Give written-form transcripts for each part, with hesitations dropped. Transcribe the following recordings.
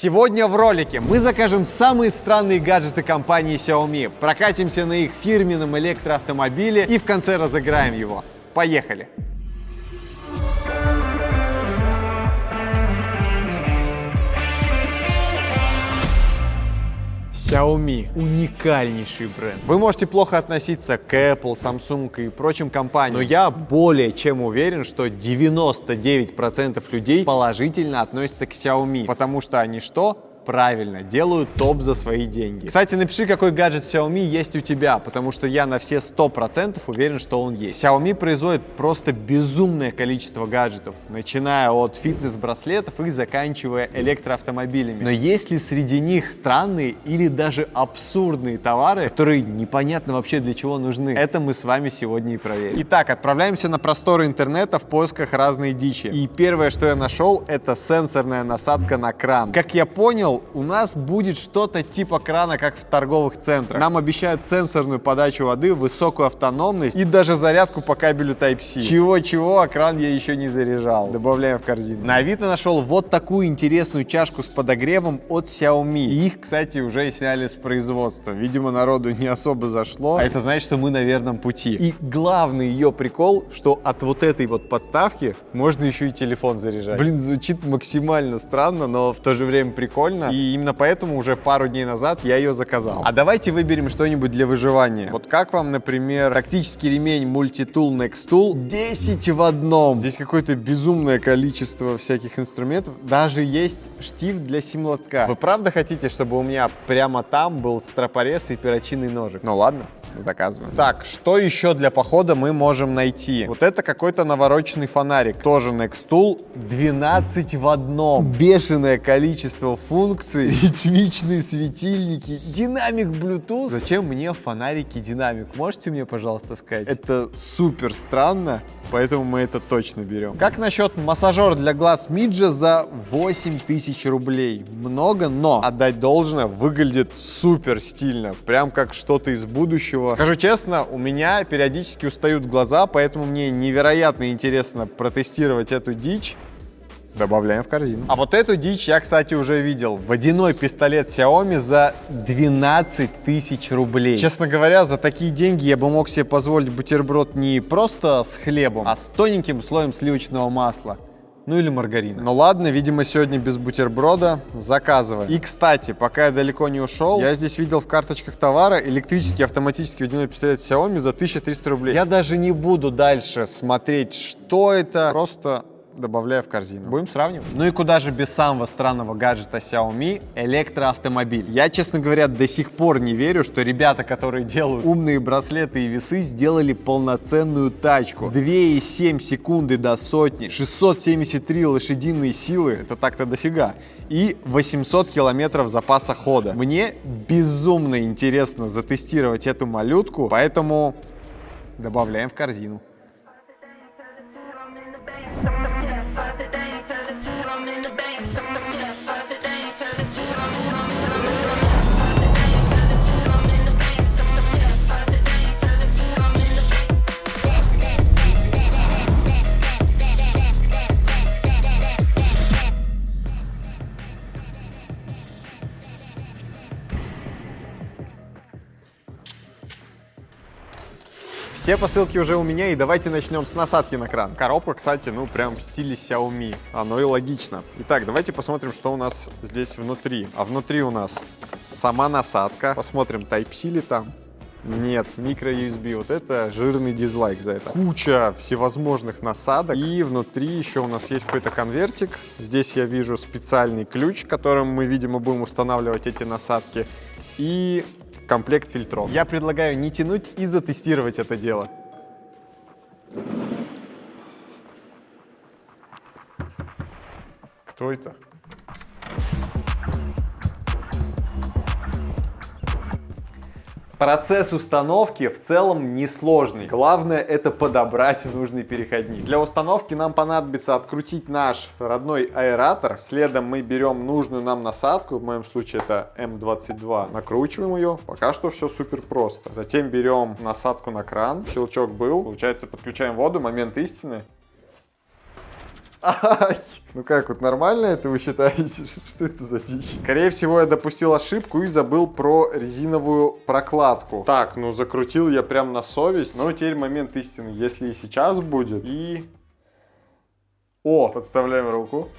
Сегодня в ролике мы закажем самые странные гаджеты компании Xiaomi, прокатимся на их фирменном электроавтомобиле и в конце разыграем его. Поехали! Xiaomi – уникальнейший бренд. Вы можете плохо относиться к Apple, Samsung и прочим компаниям, но я более чем уверен, что 99% людей положительно относятся к Xiaomi, потому что они что? Правильно, делают топ за свои деньги. Кстати, напиши, какой гаджет Xiaomi есть у тебя, потому что я на все 100% уверен, что он есть. Xiaomi производит просто безумное количество гаджетов, начиная от фитнес-браслетов и заканчивая электроавтомобилями. Но есть ли среди них странные или даже абсурдные товары, которые непонятно вообще для чего нужны? Это мы с вами сегодня и проверим. Итак, отправляемся на просторы интернета в поисках разной дичи. И первое, что я нашел, это сенсорная насадка на кран. Как я понял, у нас будет что-то типа крана, как в торговых центрах. Нам обещают сенсорную подачу воды, высокую автономность и даже зарядку по кабелю Type-C. Чего-чего, а кран я еще не заряжал. Добавляем в корзину. На Авито нашел вот такую интересную чашку с подогревом от Xiaomi. И их, кстати, уже сняли с производства. Видимо, народу не особо зашло. А это значит, что мы на верном пути. И главный ее прикол, что от вот этой вот подставки можно еще и телефон заряжать. Блин, звучит максимально странно, но в то же время прикольно. И именно поэтому уже пару дней назад я ее заказал. А давайте выберем что-нибудь для выживания. Вот как вам, например, тактический ремень Multitool Nextool 10 в одном. Здесь какое-то безумное количество всяких инструментов. Даже есть штифт для сим-лотка. Вы правда хотите, чтобы у меня прямо там был стропорез и перочинный ножик? Ну ладно. Заказываем. Так, что еще для похода мы можем найти? Вот это какой-то навороченный фонарик. Тоже Nextool. 12 в одном. Бешеное количество функций. Ритмичные светильники. Динамик Bluetooth. Зачем мне фонарики динамик? Можете мне, пожалуйста, сказать? Это супер странно, поэтому мы это точно берем. Как насчет массажера для глаз Midge за 8000 рублей? Много, но отдать должное, выглядит супер стильно. Прям как что-то из будущего. Скажу честно, у меня периодически устают глаза, поэтому мне невероятно интересно протестировать эту дичь. Добавляем в корзину. А вот эту дичь я, кстати, уже видел. Водяной пистолет Xiaomi за 12 тысяч рублей. Честно говоря, за такие деньги я бы мог себе позволить бутерброд не просто с хлебом, а с тоненьким слоем сливочного масла. Ну или маргарина. Ну ладно, видимо, сегодня без бутерброда. Заказываем. И, кстати, пока я далеко не ушел, я здесь видел в карточках товара электрический автоматический водяной пистолет Xiaomi за 1300 рублей. Я даже не буду дальше смотреть, что это. Просто добавляю в корзину. Будем сравнивать. Ну и куда же без самого странного гаджета Xiaomi — электроавтомобиль. Я, честно говоря, до сих пор не верю, что ребята, которые делают умные браслеты и весы, сделали полноценную тачку. 2,7 секунды до сотни, 673 лошадиные силы, это так-то дофига, и 800 километров запаса хода. Мне безумно интересно затестировать эту малютку, поэтому добавляем в корзину. Все посылки уже у меня, и давайте начнем с насадки на кран. Коробка, кстати, ну прям в стиле Xiaomi. Оно и логично. Итак, давайте посмотрим, что у нас здесь внутри. А внутри у нас сама насадка. Посмотрим, Type-C ли там. Нет, micro-USB. Вот это жирный дизлайк за это. Куча всевозможных насадок. И внутри еще у нас есть какой-то конвертик. Здесь я вижу специальный ключ, которым мы, видимо, будем устанавливать эти насадки. И комплект фильтров. Я предлагаю не тянуть и затестировать это дело. Кто это? Процесс установки в целом несложный. Главное — это подобрать нужный переходник. Для установки нам понадобится открутить наш родной аэратор. Следом мы берем нужную нам насадку. В моем случае это М22. Накручиваем ее. Пока что все супер просто. Затем берем насадку на кран. Щелчок был. Получается, подключаем воду. Момент истины. Ай! Ну как, вот нормально это вы считаете? Что это за дичь? Скорее всего, я допустил ошибку и забыл про резиновую прокладку. Так, ну закрутил я прям на совесть. Но теперь момент истины. Если и сейчас будет. И... О, подставляем руку.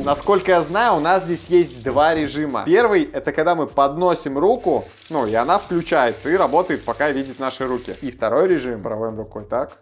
Насколько я знаю, у нас здесь есть два режима. Первый — это когда мы подносим руку, ну и она включается и работает, пока видит наши руки. И второй режим — проводим рукой так.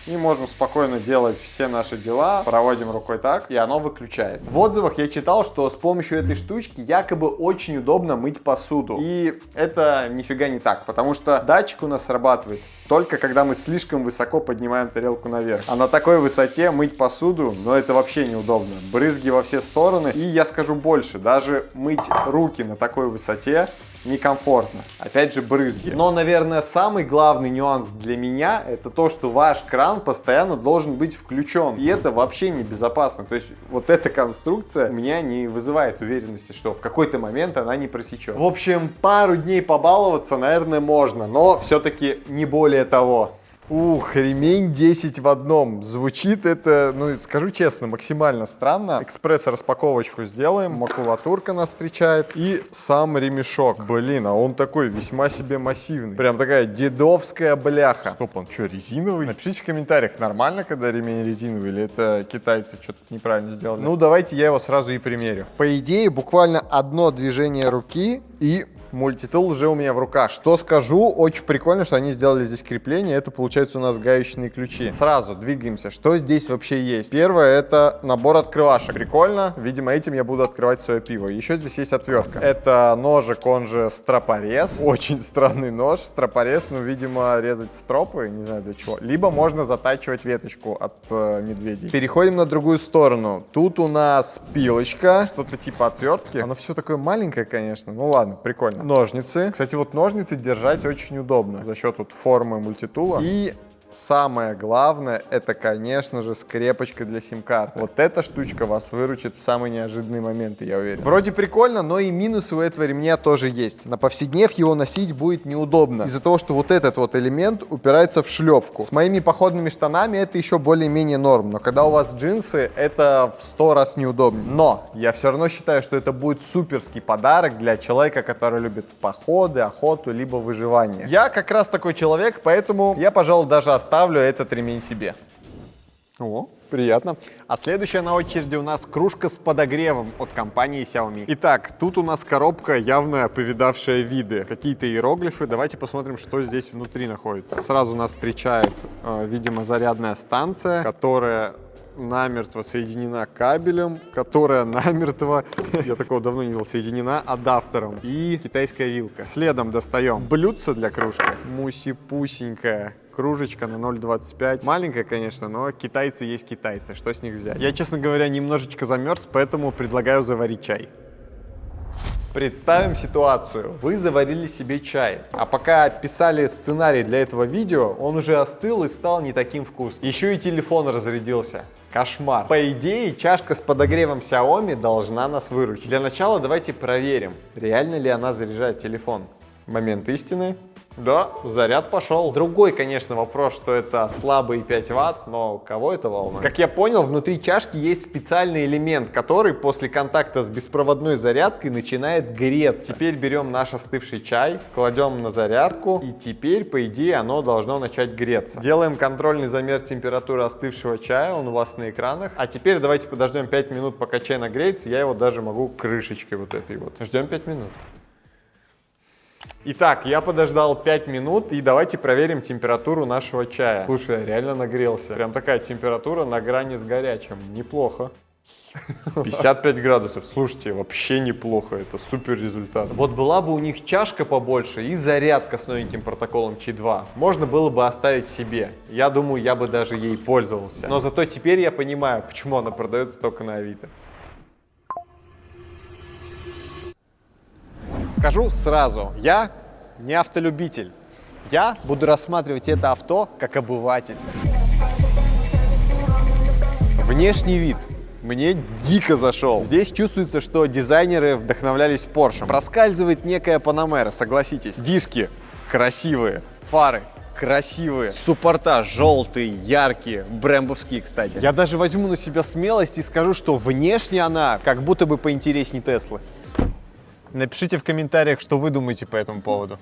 И можем спокойно делать все наши дела. Проводим рукой так, и оно выключается. В отзывах я читал, что с помощью этой штучки якобы очень удобно мыть посуду. И это нифига не так, потому что датчик у нас срабатывает только когда мы слишком высоко поднимаем тарелку наверх. А на такой высоте мыть посуду, ну это вообще неудобно. Брызги во все стороны. И я скажу больше, даже мыть руки на такой высоте некомфортно. Опять же, брызги. Но, наверное, самый главный нюанс для меня — это то, что ваш кран постоянно должен быть включен. И это вообще небезопасно. То есть вот эта конструкция у меня не вызывает уверенности, что в какой-то момент она не просечет. В общем, пару дней побаловаться, наверное, можно, но все-таки не более того. Ух, ремень 10 в одном. Звучит это, ну скажу честно, максимально странно. Экспресс-распаковочку сделаем, макулатурка нас встречает и сам ремешок. Блин, а он такой весьма себе массивный. Прям такая дедовская бляха. Стоп, он что, резиновый? Напишите в комментариях, нормально, когда ремень резиновый, или это китайцы что-то неправильно сделали. Ну давайте я его сразу и примерю. По идее, буквально одно движение руки и... Мультитул уже у меня в руках. Что скажу, очень прикольно, что они сделали здесь крепление. Это получается у нас гаечные ключи. Сразу двигаемся. Что здесь вообще есть? Первое — это набор открывашек. Прикольно. Видимо, этим я буду открывать свое пиво. Еще здесь есть отвертка. Это ножик, он же стропорез. Очень странный нож. Стропорез, ну, видимо, резать стропы, не знаю для чего. Либо можно затачивать веточку от медведей. Переходим на другую сторону. Тут у нас пилочка, что-то типа отвертки. Оно все такое маленькое, конечно. Ну ладно, прикольно. Ножницы. Кстати, вот ножницы держать очень удобно за счет вот формы мультитула. И самое главное, это, конечно же, скрепочка для сим-карты. Вот эта штучка вас выручит в самые неожиданные моменты, я уверен. Вроде прикольно, но и минусы у этого ремня тоже есть. На повседнев его носить будет неудобно. Из-за того, что вот этот вот элемент упирается в шлепку. С моими походными штанами это еще более-менее норм. Но когда у вас джинсы, это в 100 раз неудобнее. Но я все равно считаю, что это будет суперский подарок для человека, который любит походы, охоту, либо выживание. Я как раз такой человек, поэтому я, пожалуй, даже оставлю этот ремень себе. О, приятно. А следующая на очереди у нас кружка с подогревом от компании Xiaomi. Итак, тут у нас коробка, явно повидавшая виды. Какие-то иероглифы. Давайте посмотрим, что здесь внутри находится. Сразу нас встречает, видимо, зарядная станция, которая намертво соединена кабелем, которая намертво, я такого давно не видел, соединена адаптером. И китайская вилка. Следом достаем блюдце для кружки. Муси-пусенькая кружечка на 0,25. Маленькая, конечно, но китайцы есть китайцы. Что с них взять? Я, честно говоря, немножечко замерз, поэтому предлагаю заварить чай. Представим ситуацию. Вы заварили себе чай, а пока писали сценарий для этого видео, он уже остыл и стал не таким вкусным. Еще и телефон разрядился. Кошмар. По идее, чашка с подогревом Xiaomi должна нас выручить. Для начала давайте проверим, реально ли она заряжает телефон. Момент истины. Да, заряд пошел. Другой, конечно, вопрос, что это слабые 5 Вт, но кого это волнует? Как я понял, внутри чашки есть специальный элемент, который после контакта с беспроводной зарядкой начинает греться. Теперь берем наш остывший чай, кладем на зарядку, и теперь, по идее, оно должно начать греться. Делаем контрольный замер температуры остывшего чая, он у вас на экранах. А теперь давайте подождем 5 минут, пока чай нагреется, я его даже могу крышечкой вот этой вот. Ждем 5 минут. Итак, я подождал 5 минут, и давайте проверим температуру нашего чая. Слушай, я реально нагрелся. Прям такая температура на грани с горячим. Неплохо. 55 градусов. Слушайте, вообще неплохо. Это супер результат. Вот была бы у них чашка побольше и зарядка с новеньким протоколом Qi 2. Можно было бы оставить себе. Я думаю, я бы даже ей пользовался. Но зато теперь я понимаю, почему она продается только на Авито. Скажу сразу, я не автолюбитель. Я буду рассматривать это авто как обыватель. Внешний вид мне дико зашел. Здесь чувствуется, что дизайнеры вдохновлялись Porsche. Проскальзывает некая Panamera, согласитесь. Диски красивые, фары красивые. Суппорта желтые, яркие, брэмбовские, кстати. Я даже возьму на себя смелость и скажу, что внешне она как будто бы поинтереснее Теслы. Напишите в комментариях, что вы думаете по этому поводу.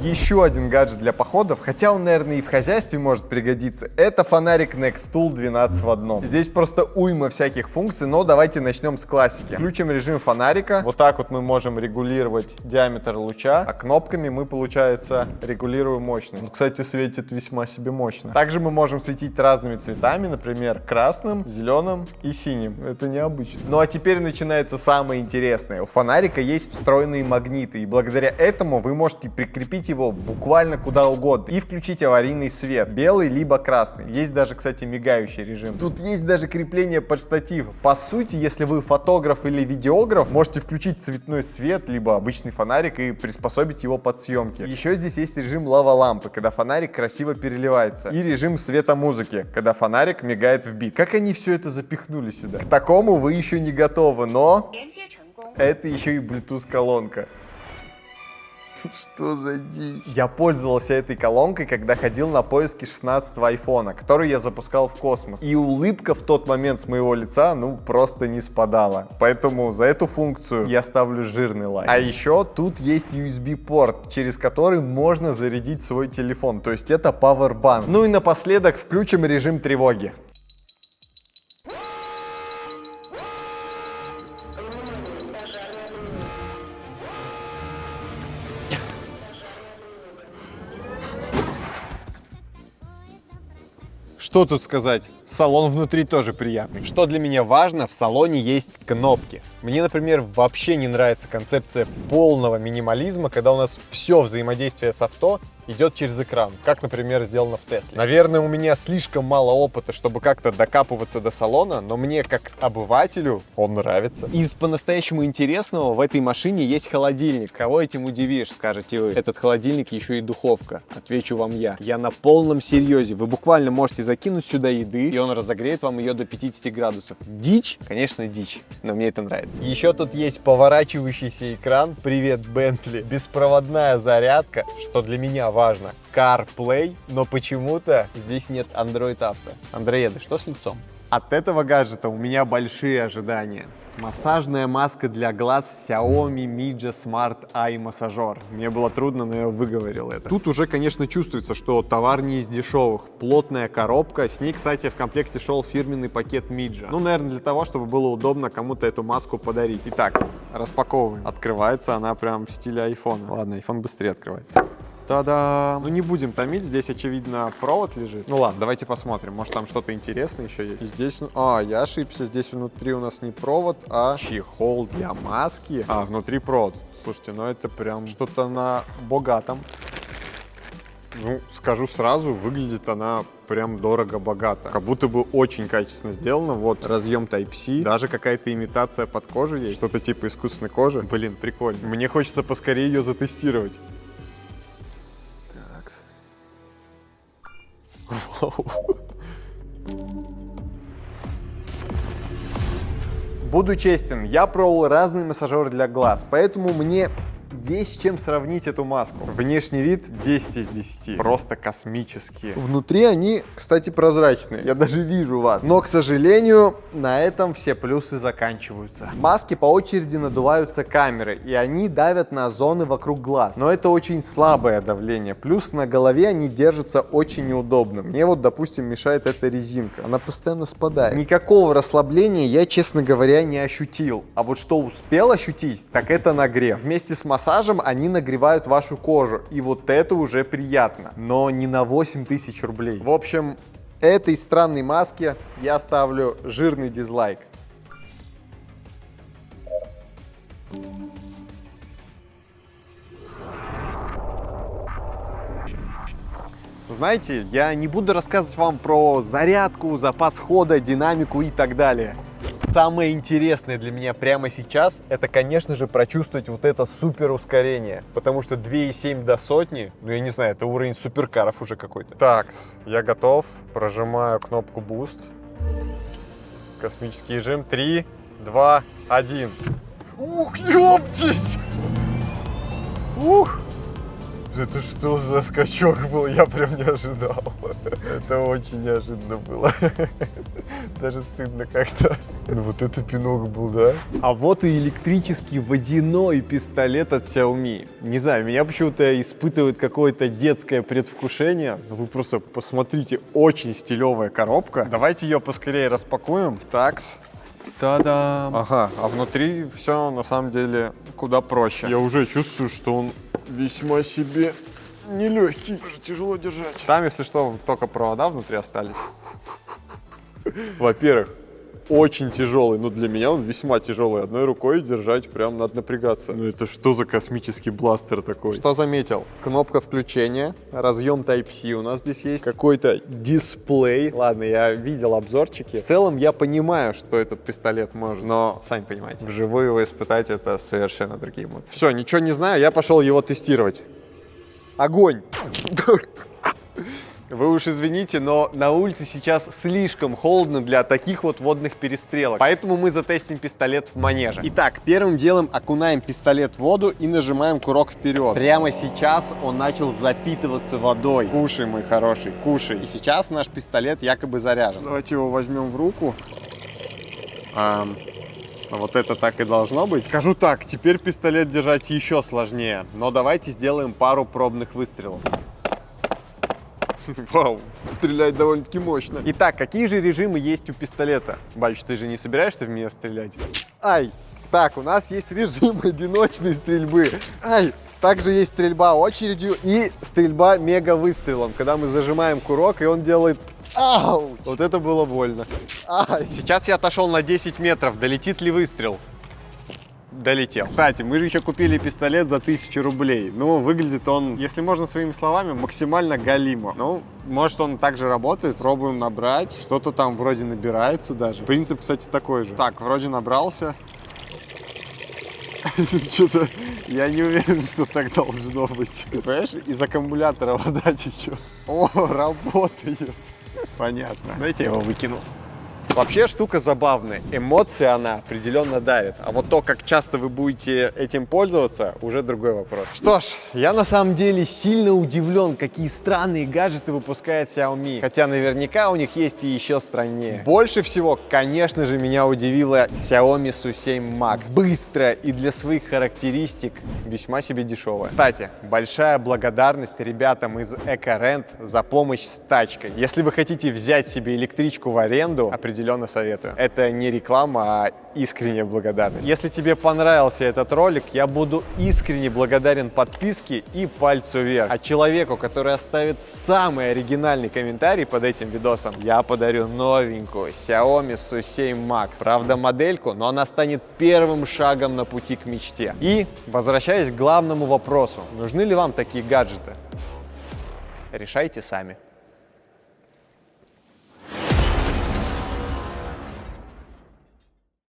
Еще один гаджет для походов, хотя он, наверное, и в хозяйстве может пригодиться, это фонарик Nextool 12 в одном. Здесь просто уйма всяких функций, но давайте начнем с классики. Включим режим фонарика. Вот так вот мы можем регулировать диаметр луча, а кнопками мы, получается, регулируем мощность. Кстати, светит весьма себе мощно. Также мы можем светить разными цветами, например, красным, зеленым и синим. Это необычно. Ну а теперь начинается самое интересное. У фонарика есть встроенные магниты, и благодаря этому вы можете прикрепить его буквально куда угодно и включить аварийный свет, белый либо красный. Есть даже, кстати, мигающий режим. Тут есть даже крепление под штатив. По сути, если вы фотограф или видеограф, можете включить цветной свет, либо обычный фонарик и приспособить его под съемки. Еще здесь есть режим лава-лампы, когда фонарик красиво переливается, и режим света музыки, когда фонарик мигает в бит. Как они все это запихнули сюда? К такому вы еще не готовы, но это еще и Bluetooth колонка. Что за дичь? Я пользовался этой колонкой, когда ходил на поиски 16-го айфона, который я запускал в космос. И улыбка в тот момент с моего лица, ну, просто не спадала. Поэтому за эту функцию я ставлю жирный лайк. А еще тут есть USB-порт, через который можно зарядить свой телефон. То есть это Powerbank. Ну и напоследок включим режим тревоги. Что тут сказать? Салон внутри тоже приятный. Что для меня важно, в салоне есть кнопки. Мне, например, вообще не нравится концепция полного минимализма, когда у нас все взаимодействие с авто идет через экран, как, например, сделано в Тесле. Наверное, у меня слишком мало опыта, чтобы как-то докапываться до салона, но мне, как обывателю, он нравится. Из по-настоящему интересного в этой машине есть холодильник. Кого этим удивишь, скажете вы? Этот холодильник еще и духовка. Отвечу вам я. Я на полном серьезе. Вы буквально можете закинуть сюда еды, и он разогреет вам ее до 50 градусов. Дичь? Конечно, дичь, но мне это нравится. Еще тут есть поворачивающийся экран. Привет, Бентли. Беспроводная зарядка, что для меня важно. CarPlay, но почему-то здесь нет Android Auto. Андроеды, что с лицом? От этого гаджета у меня большие ожидания. Массажная маска для глаз Xiaomi Mijia Smart Eye Массажер. Мне было трудно, но я выговорил это. Тут уже, конечно, чувствуется, что товар не из дешевых. Плотная коробка. С ней, кстати, в комплекте шел фирменный пакет Mijia. Ну, наверное, для того, чтобы было удобно кому-то эту маску подарить. Итак, распаковываем. Открывается она прям в стиле айфона. Ладно, iPhone быстрее открывается. Та-да! Ну не будем томить, здесь, очевидно, провод лежит. Ну ладно, давайте посмотрим, может там что-то интересное еще есть. И здесь, я ошибся, здесь внутри у нас не провод, а чехол для маски. А, внутри провод. Слушайте, ну это прям что-то на богатом. Ну, скажу сразу, выглядит она прям дорого-богато. Как будто бы очень качественно сделано. Вот разъем Type-C. Даже какая-то имитация под кожу есть. Что-то типа искусственной кожи. Блин, прикольно. Мне хочется поскорее ее затестировать. Буду честен, я пробовал разные массажеры для глаз, поэтому мне есть с чем сравнить эту маску. Внешний вид 10 из 10. Просто космические. Внутри они, кстати, прозрачные. Я даже вижу вас. Но, к сожалению, на этом все плюсы заканчиваются. Маски по очереди надуваются камерой, и они давят на зоны вокруг глаз. Но это очень слабое давление. Плюс на голове они держатся очень неудобно. Мне вот, допустим, мешает эта резинка. Она постоянно спадает. Никакого расслабления я, честно говоря, не ощутил. А вот что успел ощутить, так это нагрев. Вместе с массажем они нагревают вашу кожу, и вот это уже приятно, но не на 8000 рублей. В общем, этой странной маске я ставлю жирный дизлайк. Знаете, я не буду рассказывать вам про зарядку, запас хода, динамику и так далее. Самое интересное для меня прямо сейчас, это, конечно же, прочувствовать вот это супер ускорение. Потому что 2,7 до сотни, ну я не знаю, это уровень суперкаров уже какой-то. Так, я готов. Прожимаю кнопку Boost. Космический режим. 3, 2, 1. Ух, ёптись! Ух! Это что за скачок был? Я прям не ожидал. Это очень неожиданно было. Даже стыдно как-то. Ну вот это пинок был, да? А вот и электрический водяной пистолет от Xiaomi. Не знаю, меня почему-то испытывает какое-то детское предвкушение. Вы просто посмотрите, очень стилевая коробка. Давайте ее поскорее распакуем. Такс. Та-дам! Ага, а внутри все на самом деле куда проще. Я уже чувствую, что он весьма себе нелегкий. Даже тяжело держать. Там, если что, только провода внутри остались. Во-первых, очень тяжелый. Ну, для меня он весьма тяжелый. Одной рукой держать прям надо напрягаться. Ну, это что за космический бластер такой? Что заметил? Кнопка включения, разъем Type-C у нас здесь есть, какой-то дисплей. Ладно, я видел обзорчики. В целом я понимаю, что этот пистолет может, но, сами понимаете, вживую его испытать — это совершенно другие эмоции. Все, ничего не знаю, я пошел его тестировать. Огонь! Вы уж извините, но на улице сейчас слишком холодно для таких вот водных перестрелок. Поэтому мы затестим пистолет в манеже. Итак, первым делом окунаем пистолет в воду и нажимаем курок вперед. Прямо сейчас он начал запитываться водой. Кушай, мой хороший, кушай. И сейчас наш пистолет якобы заряжен. Давайте его возьмем в руку. Вот это так и должно быть. Скажу так, теперь пистолет держать еще сложнее. Но давайте сделаем пару пробных выстрелов. Вау, стреляет довольно-таки мощно. Итак, какие же режимы есть у пистолета? Бач, ты же не собираешься в меня стрелять? Ай! Так, у нас есть режим одиночной стрельбы. Ай! Также есть стрельба очередью и стрельба мега-выстрелом, когда мы зажимаем курок, и он делает... Ауч! Вот это было больно. Ай! Сейчас я отошел на 10 метров. Долетит ли выстрел? Долетел. Кстати, мы же еще купили пистолет за 1000 рублей. Ну, выглядит он, если можно своими словами, максимально галимо. Ну, может, он также работает. Пробуем набрать. Что-то там вроде набирается даже. Принцип, кстати, такой же. Так, вроде набрался. Что-то я не уверен, что так должно быть. Ты понимаешь, из аккумулятора вода течет. О, работает. Понятно. Давайте я его выкину. Вообще штука забавная. Эмоции она определенно давит. А вот то, как часто вы будете этим пользоваться, уже другой вопрос. Что ж, я на самом деле сильно удивлен, какие странные гаджеты выпускает Xiaomi. Хотя наверняка у них есть и еще страннее. Больше всего, конечно же, меня удивила Xiaomi SU7 Max. Быстрая и для своих характеристик весьма себе дешевая. Кстати, большая благодарность ребятам из EcoRent за помощь с тачкой. Если вы хотите взять себе электричку в аренду, определенно советую. Это не реклама, а искренняя благодарность. Если тебе понравился этот ролик, я буду искренне благодарен подписке и пальцу вверх. А человеку, который оставит самый оригинальный комментарий под этим видосом, я подарю новенькую Xiaomi SU7 Max. Правда, модельку, но она станет первым шагом на пути к мечте. И, возвращаясь к главному вопросу, нужны ли вам такие гаджеты? Решайте сами.